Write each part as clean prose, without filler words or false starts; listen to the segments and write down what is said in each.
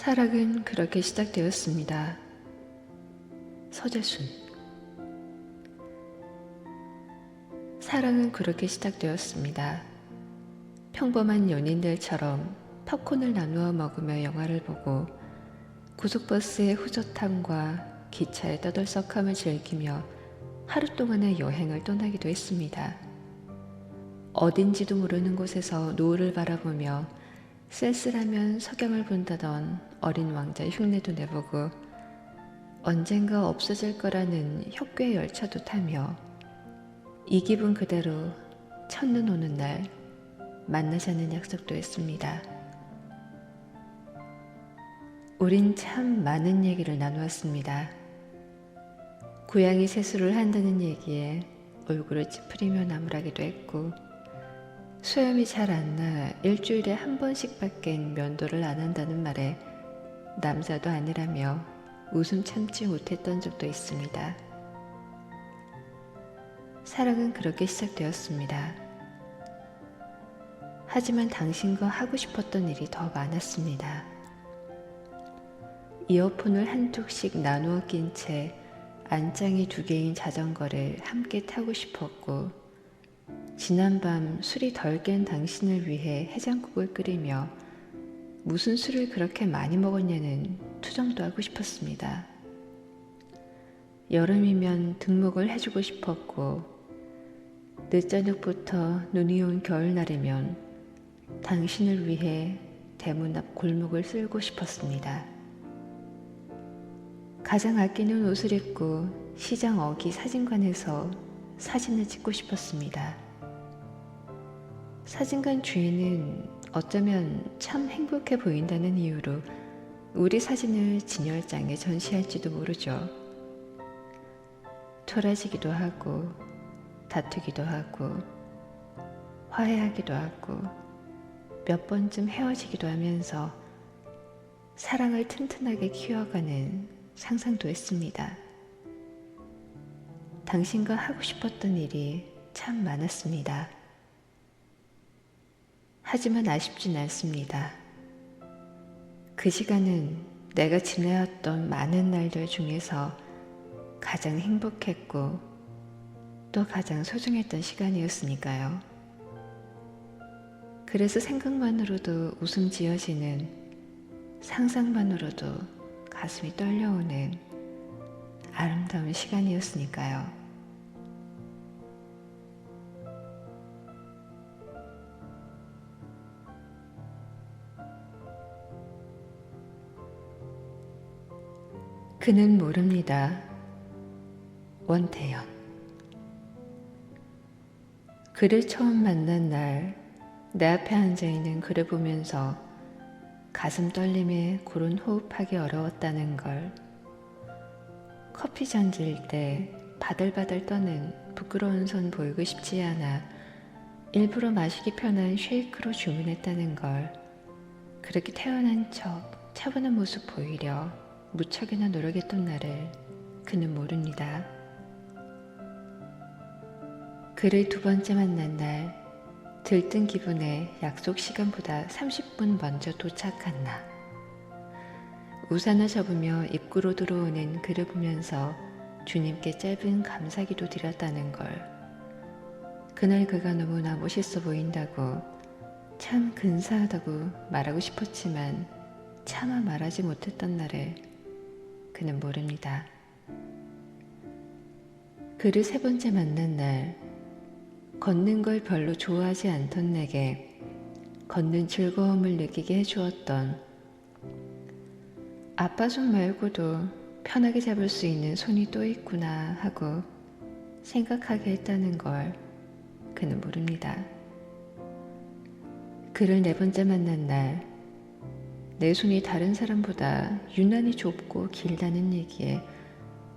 사랑은 그렇게 시작되었습니다. 서재순. 사랑은 그렇게 시작되었습니다. 평범한 연인들처럼 팝콘을 나누어 먹으며 영화를 보고 고속버스의 후젓함과 기차의 떠들썩함을 즐기며 하루 동안의 여행을 떠나기도 했습니다. 어딘지도 모르는 곳에서 노을을 바라보며 쓸쓸하면 석양을 본다던 어린 왕자의 흉내도 내보고 언젠가 없어질 거라는 혁괴의 열차도 타며 이 기분 그대로 첫눈 오는 날 만나자는 약속도 했습니다. 우린 참 많은 얘기를 나누었습니다. 고양이 세수를 한다는 얘기에 얼굴을 찌푸리며 나무라기도 했고 수염이 잘 안 나 일주일에 한 번씩밖에 면도를 안 한다는 말에 남자도 아니라며 웃음 참지 못했던 적도 있습니다. 사랑은 그렇게 시작되었습니다. 하지만 당신과 하고 싶었던 일이 더 많았습니다. 이어폰을 한 쪽씩 나누어 낀 채 안장이 2개인 자전거를 함께 타고 싶었고 지난밤 술이 덜 깬 당신을 위해 해장국을 끓이며 무슨 술을 그렇게 많이 먹었냐는 투정도 하고 싶었습니다. 여름이면 등목을 해주고 싶었고 늦저녁부터 눈이 온 겨울날이면 당신을 위해 대문 앞 골목을 쓸고 싶었습니다. 가장 아끼는 옷을 입고 시장 어기 사진관에서 사진을 찍고 싶었습니다. 사진관 주인은 어쩌면 참 행복해 보인다는 이유로 우리 사진을 진열장에 전시할지도 모르죠. 토라지기도 하고 다투기도 하고 화해하기도 하고 몇 번쯤 헤어지기도 하면서 사랑을 튼튼하게 키워가는 상상도 했습니다. 당신과 하고 싶었던 일이 참 많았습니다. 하지만 아쉽진 않습니다. 그 시간은 내가 지내왔던 많은 날들 중에서 가장 행복했고 또 가장 소중했던 시간이었으니까요. 그래서 생각만으로도 웃음 지어지는, 상상만으로도 가슴이 떨려오는 아름다운 시간이었으니까요. 그는 모릅니다. 원태연. 그를 처음 만난 날 내 앞에 앉아있는 그를 보면서 가슴 떨림에 고른 호흡하기 어려웠다는 걸, 커피 전질 때 바들바들 떠는 부끄러운 손 보이고 싶지 않아 일부러 마시기 편한 쉐이크로 주문했다는 걸, 그렇게 태어난 척 차분한 모습 보이려 무척이나 노력했던 나를 그는 모릅니다. 그를 2번째 만난 날 들뜬 기분에 약속 시간보다 30분 먼저 도착한 나. 우산을 접으며 입구로 들어오는 그를 보면서 주님께 짧은 감사기도 드렸다는 걸, 그날 그가 너무나 멋있어 보인다고, 참 근사하다고 말하고 싶었지만 차마 말하지 못했던 날을 그는 모릅니다. 그를 3번째 만난 날 걷는 걸 별로 좋아하지 않던 내게 걷는 즐거움을 느끼게 해주었던, 아빠 손 말고도 편하게 잡을 수 있는 손이 또 있구나 하고 생각하게 했다는 걸 그는 모릅니다. 그를 4번째 만난 날 내 손이 다른 사람보다 유난히 좁고 길다는 얘기에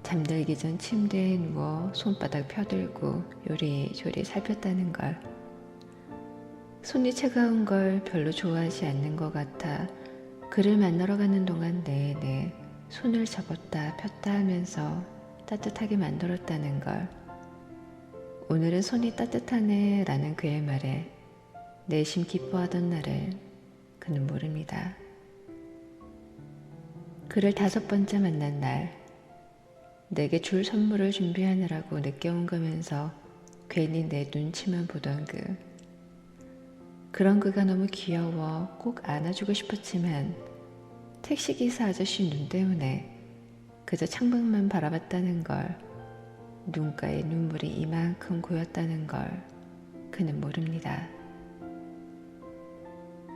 잠들기 전 침대에 누워 손바닥 펴들고 요리조리 살폈다는 걸, 손이 차가운 걸 별로 좋아하지 않는 것 같아 그를 만나러 가는 동안 내내 손을 접었다 폈다 하면서 따뜻하게 만들었다는 걸, 오늘은 손이 따뜻하네 라는 그의 말에 내심 기뻐하던 날을 그는 모릅니다. 그를 5번째 만난 날, 내게 줄 선물을 준비하느라고 늦게 온 거면서 괜히 내 눈치만 보던 그런 그가 너무 귀여워 꼭 안아주고 싶었지만 택시기사 아저씨 눈 때문에 그저 창밖만 바라봤다는 걸, 눈가에 눈물이 이만큼 고였다는 걸 그는 모릅니다.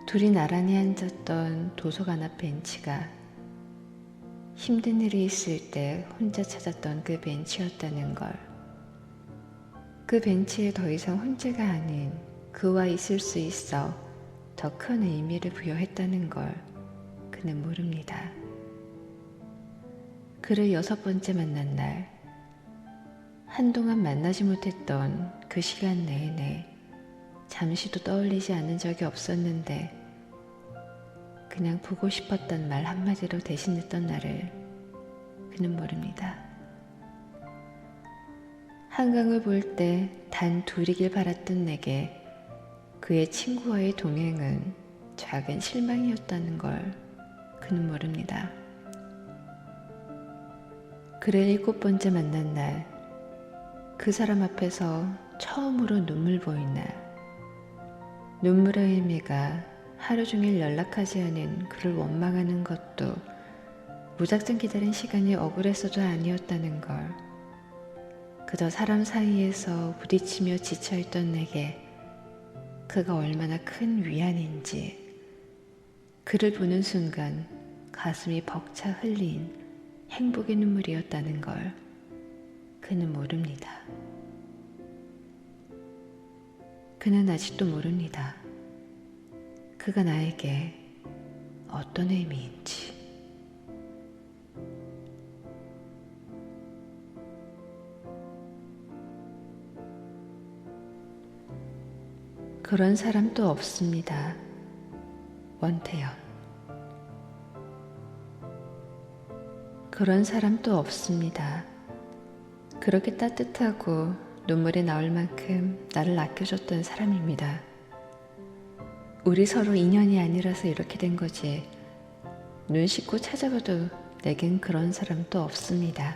둘이 나란히 앉았던 도서관 앞 벤치가 힘든 일이 있을 때 혼자 찾았던 그 벤치였다는 걸, 그 벤치에 더 이상 혼자가 아닌 그와 있을 수 있어 더 큰 의미를 부여했다는 걸 그는 모릅니다. 그를 6번째 만난 날, 한동안 만나지 못했던 그 시간 내내 잠시도 떠올리지 않은 적이 없었는데 그냥 보고 싶었던 말 한마디로 대신했던 나를 그는 모릅니다. 한강을 볼 때 단 둘이길 바랐던 내게 그의 친구와의 동행은 작은 실망이었다는 걸 그는 모릅니다. 그를 7번째 만난 날, 그 사람 앞에서 처음으로 눈물 보인 날, 눈물의 의미가 하루 종일 연락하지 않은 그를 원망하는 것도 무작정 기다린 시간이 억울해서도 아니었다는 걸, 그저 사람 사이에서 부딪히며 지쳐있던 내게 그가 얼마나 큰 위안인지 그를 보는 순간 가슴이 벅차 흘린 행복의 눈물이었다는 걸 그는 모릅니다. 그는 아직도 모릅니다. 그가 나에게 어떤 의미인지. 그런 사람 또 없습니다. 원태연. 그런 사람 또 없습니다. 그렇게 따뜻하고 눈물이 나올 만큼 나를 아껴줬던 사람입니다. 우리 서로 인연이 아니라서 이렇게 된 거지. 눈 씻고 찾아봐도 내겐 그런 사람 또 없습니다.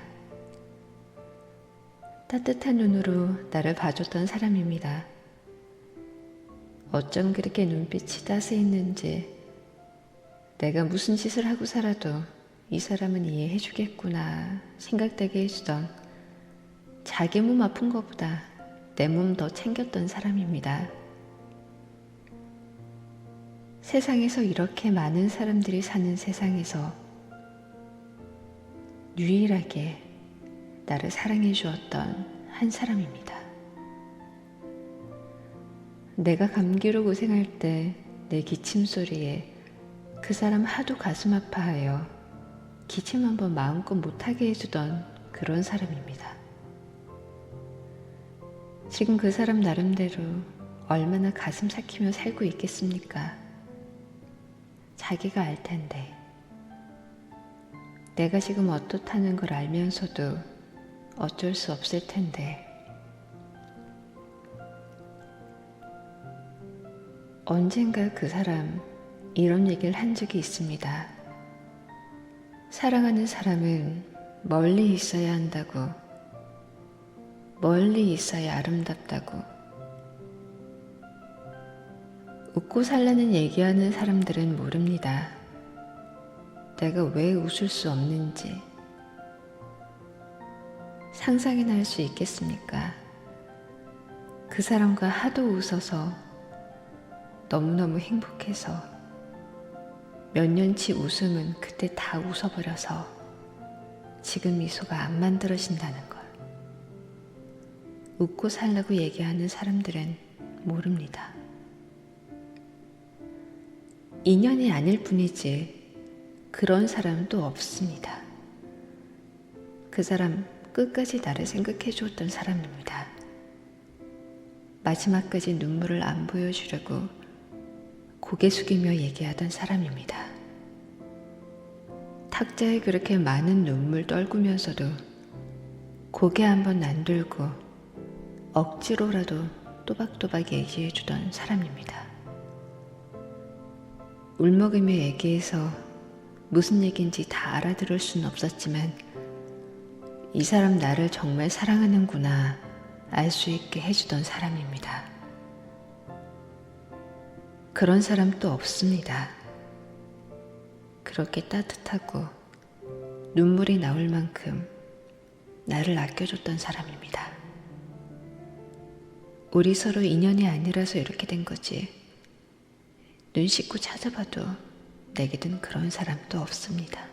따뜻한 눈으로 나를 봐줬던 사람입니다. 어쩜 그렇게 눈빛이 따스했는지, 내가 무슨 짓을 하고 살아도 이 사람은 이해해 주겠구나 생각되게 해주던, 자기 몸 아픈 것보다 내 몸 더 챙겼던 사람입니다. 세상에서 이렇게 많은 사람들이 사는 세상에서 유일하게 나를 사랑해 주었던 한 사람입니다. 내가 감기로 고생할 때 내 기침 소리에 그 사람 하도 가슴 아파하여 기침 한번 마음껏 못하게 해주던 그런 사람입니다. 지금 그 사람 나름대로 얼마나 가슴 삭히며 살고 있겠습니까? 자기가 알 텐데. 내가 지금 어떻다는 걸 알면서도 어쩔 수 없을 텐데. 언젠가 그 사람 이런 얘기를 한 적이 있습니다. 사랑하는 사람은 멀리 있어야 한다고, 멀리 있어야 아름답다고. 웃고 살라는 얘기하는 사람들은 모릅니다. 내가 왜 웃을 수 없는지. 상상이나 할 수 있겠습니까? 그 사람과 하도 웃어서 너무너무 행복해서 몇 년치 웃음은 그때 다 웃어버려서 지금 미소가 안 만들어진다는 걸. 웃고 살라고 얘기하는 사람들은 모릅니다. 인연이 아닐 뿐이지 그런 사람은 또 없습니다. 그 사람 끝까지 나를 생각해 주었던 사람입니다. 마지막까지 눈물을 안 보여주려고 고개 숙이며 얘기하던 사람입니다. 탁자에 그렇게 많은 눈물 떨구면서도 고개 한번 안 들고 억지로라도 또박또박 얘기해주던 사람입니다. 울먹이며 얘기해서 무슨 얘기인지 다 알아들을 수는 없었지만 이 사람 나를 정말 사랑하는구나 알 수 있게 해주던 사람입니다. 그런 사람 또 없습니다. 그렇게 따뜻하고 눈물이 나올 만큼 나를 아껴줬던 사람입니다. 우리 서로 인연이 아니라서 이렇게 된 거지. 눈 씻고 찾아봐도 내게는 그런 사람도 없습니다.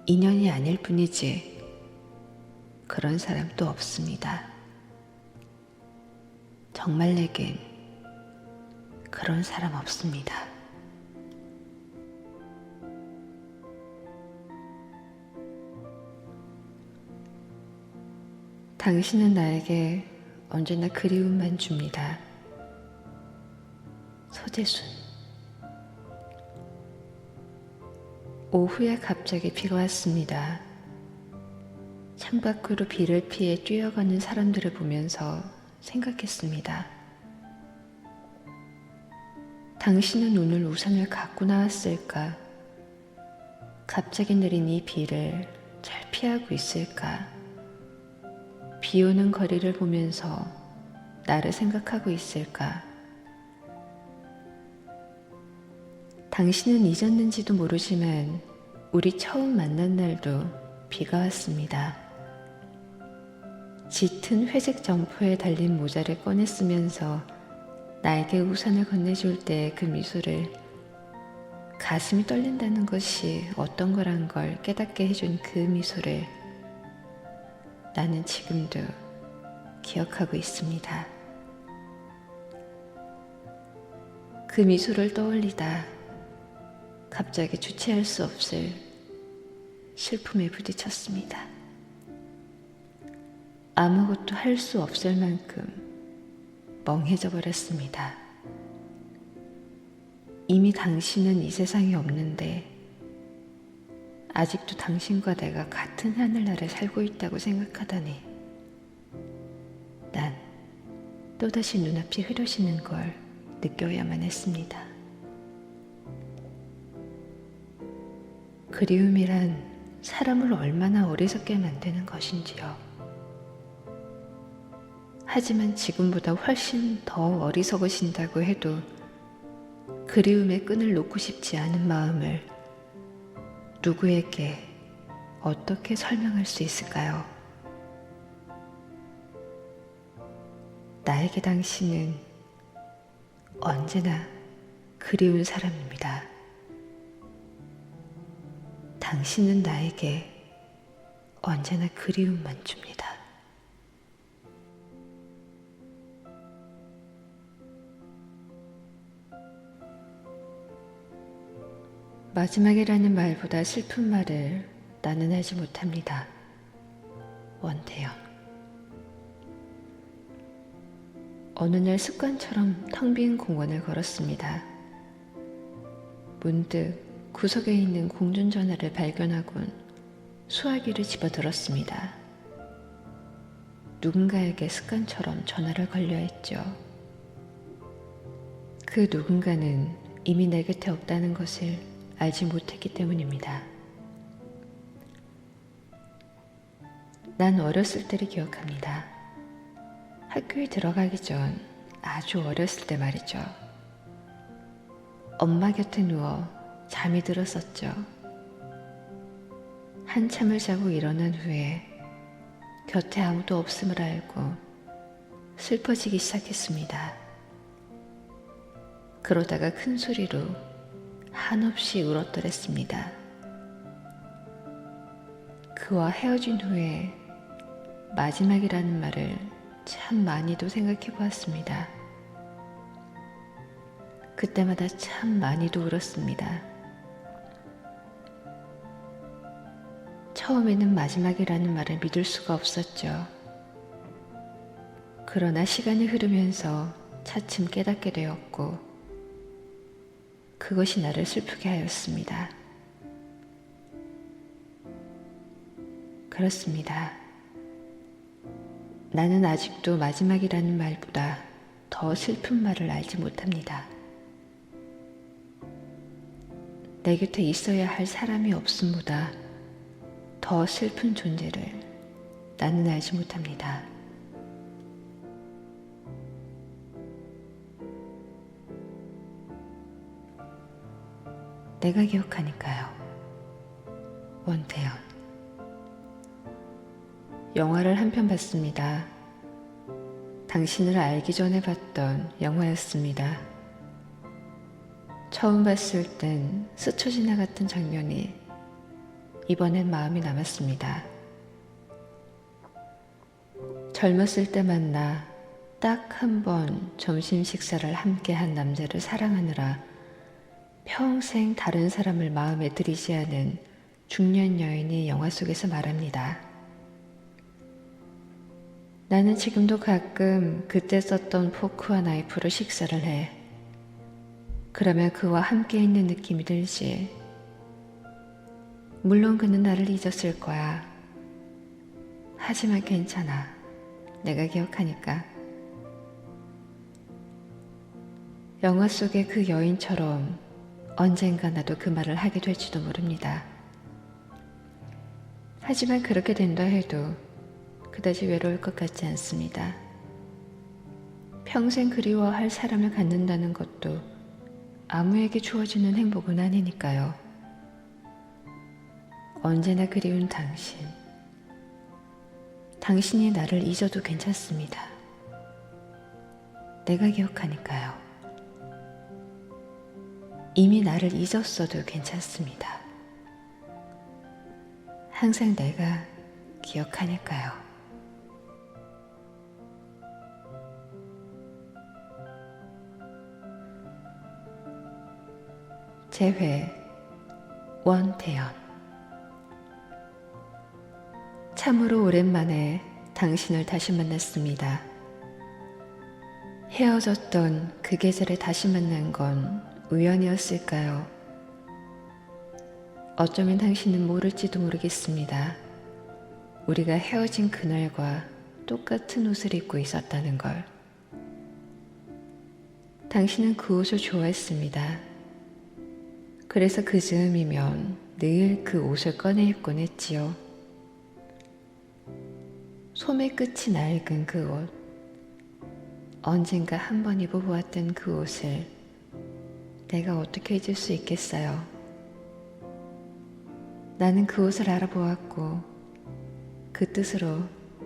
인연이 아닐 뿐이지 그런 사람도 없습니다. 정말 내겐 그런 사람 없습니다. 당신은 나에게 언제나 그리움만 줍니다. 서재순. 오후에 갑자기 비가 왔습니다. 창밖으로 비를 피해 뛰어가는 사람들을 보면서 생각했습니다. 당신은 오늘 우산을 갖고 나왔을까? 갑자기 내린 이 비를 잘 피하고 있을까? 비 오는 거리를 보면서 나를 생각하고 있을까? 당신은 잊었는지도 모르지만 우리 처음 만난 날도 비가 왔습니다. 짙은 회색 점퍼에 달린 모자를 꺼내 쓰면서 나에게 우산을 건네줄 때 그 미소를, 가슴이 떨린다는 것이 어떤 거란 걸 깨닫게 해준 그 미소를 나는 지금도 기억하고 있습니다. 그 미소를 떠올리다 갑자기 주체할 수 없을 슬픔에 부딪혔습니다. 아무것도 할 수 없을 만큼 멍해져 버렸습니다. 이미 당신은 이 세상에 없는데 아직도 당신과 내가 같은 하늘 아래 살고 있다고 생각하다니 난 또다시 눈앞이 흐려지는 걸 느껴야만 했습니다. 그리움이란 사람을 얼마나 어리석게 만드는 것인지요. 하지만 지금보다 훨씬 더 어리석으신다고 해도 그리움의 끈을 놓고 싶지 않은 마음을 누구에게 어떻게 설명할 수 있을까요? 나에게 당신은 언제나 그리운 사람입니다. 당신은 나에게 언제나 그리움만 줍니다. 마지막이라는 말보다 슬픈 말을 나는 하지 못합니다. 원태영. 어느 날 습관처럼 텅 빈 공원을 걸었습니다. 문득 구석에 있는 공중전화를 발견하곤 수화기를 집어들었습니다. 누군가에게 습관처럼 전화를 걸려 했죠. 그 누군가는 이미 내 곁에 없다는 것을 알지 못했기 때문입니다. 난 어렸을 때를 기억합니다. 학교에 들어가기 전 아주 어렸을 때 말이죠. 엄마 곁에 누워 잠이 들었었죠. 한참을 자고 일어난 후에 곁에 아무도 없음을 알고 슬퍼지기 시작했습니다. 그러다가 큰 소리로 한없이 울었더랬습니다. 그와 헤어진 후에 마지막이라는 말을 참 많이도 생각해 보았습니다. 그때마다 참 많이도 울었습니다. 처음에는 마지막이라는 말을 믿을 수가 없었죠. 그러나 시간이 흐르면서 차츰 깨닫게 되었고 그것이 나를 슬프게 하였습니다. 그렇습니다. 나는 아직도 마지막이라는 말보다 더 슬픈 말을 알지 못합니다. 내 곁에 있어야 할 사람이 없음보다 더 슬픈 존재를 나는 알지 못합니다. 내가 기억하니까요. 원태연. 영화를 한 편 봤습니다. 당신을 알기 전에 봤던 영화였습니다. 처음 봤을 땐 스쳐 지나갔던 장면이 이번엔 마음이 남았습니다. 젊었을 때 만나 딱 한 번 점심 식사를 함께 한 남자를 사랑하느라 평생 다른 사람을 마음에 들이지 않은 중년 여인이 영화 속에서 말합니다. 나는 지금도 가끔 그때 썼던 포크와 나이프로 식사를 해. 그러면 그와 함께 있는 느낌이 들지. 물론 그는 나를 잊었을 거야. 하지만 괜찮아. 내가 기억하니까. 영화 속의 그 여인처럼 언젠가 나도 그 말을 하게 될지도 모릅니다. 하지만 그렇게 된다 해도 그다지 외로울 것 같지 않습니다. 평생 그리워할 사람을 갖는다는 것도 아무에게 주어지는 행복은 아니니까요. 언제나 그리운 당신. 당신이 나를 잊어도 괜찮습니다. 내가 기억하니까요. 이미 나를 잊었어도 괜찮습니다. 항상 내가 기억하니까요. 재회 원태연. 참으로 오랜만에 당신을 다시 만났습니다. 헤어졌던 그 계절에 다시 만난 건 우연이었을까요? 어쩌면 당신은 모를지도 모르겠습니다. 우리가 헤어진 그날과 똑같은 옷을 입고 있었다는 걸. 당신은 그 옷을 좋아했습니다. 그래서 그 즈음이면 늘 그 옷을 꺼내 입곤 했지요. 소매 끝이 낡은 그 옷. 언젠가 한 번 입어보았던 그 옷을 내가 어떻게 잊을 수 있겠어요. 나는 그 옷을 알아보았고 그 뜻으로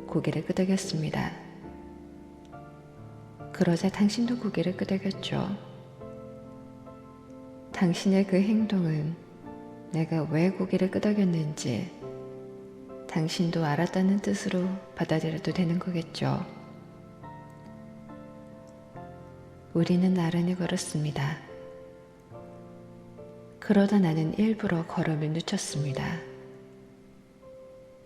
고개를 끄덕였습니다. 그러자 당신도 고개를 끄덕였죠. 당신의 그 행동은 내가 왜 고개를 끄덕였는지 당신도 알았다는 뜻으로 받아들여도 되는 거겠죠. 우리는 나란히 걸었습니다. 그러다 나는 일부러 걸음을 늦췄습니다.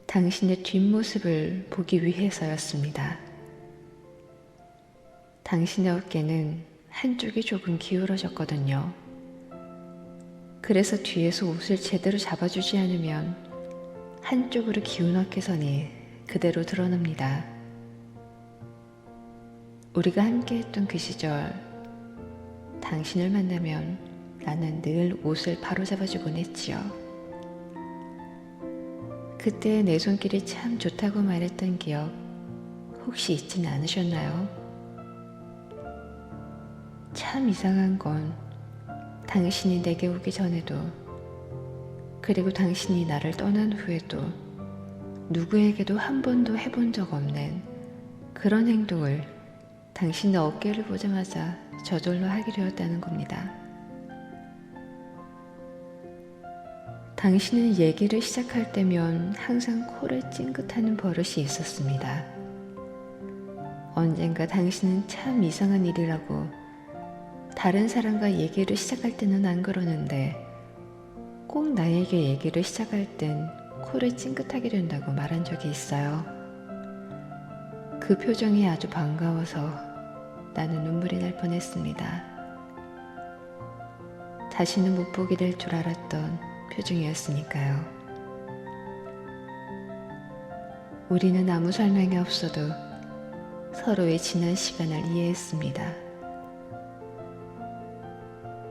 당신의 뒷모습을 보기 위해서였습니다. 당신의 어깨는 한쪽이 조금 기울어졌거든요. 그래서 뒤에서 옷을 제대로 잡아주지 않으면 한쪽으로 기운 어깨선이 그대로 드러납니다. 우리가 함께했던 그 시절, 당신을 만나면 나는 늘 옷을 바로잡아주곤 했지요. 그때 내 손길이 참 좋다고 말했던 기억 혹시 잊지는 않으셨나요? 참 이상한 건 당신이 내게 오기 전에도 그리고 당신이 나를 떠난 후에도 누구에게도 한 번도 해본 적 없는 그런 행동을 당신의 어깨를 보자마자 저절로 하게 되었다는 겁니다. 당신은 얘기를 시작할 때면 항상 코를 찡긋하는 버릇이 있었습니다. 언젠가 당신은 참 이상한 일이라고 다른 사람과 얘기를 시작할 때는 안 그러는데 꼭 나에게 얘기를 시작할 땐 코를 찡긋하게 된다고 말한 적이 있어요. 그 표정이 아주 반가워서 나는 눈물이 날 뻔했습니다. 다시는 못 보게 될 줄 알았던 표정이었으니까요. 우리는 아무 설명이 없어도 서로의 지난 시간을 이해했습니다.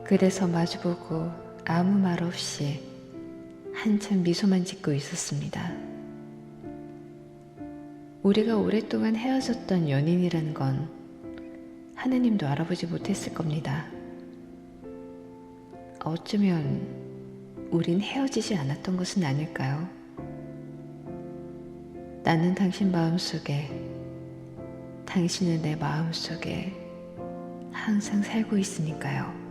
그래서 마주보고 아무 말 없이 한참 미소만 짓고 있었습니다. 우리가 오랫동안 헤어졌던 연인이라는 건 하느님도 알아보지 못했을 겁니다. 어쩌면 우린 헤어지지 않았던 것은 아닐까요? 나는 당신 마음속에, 당신은 내 마음속에 항상 살고 있으니까요.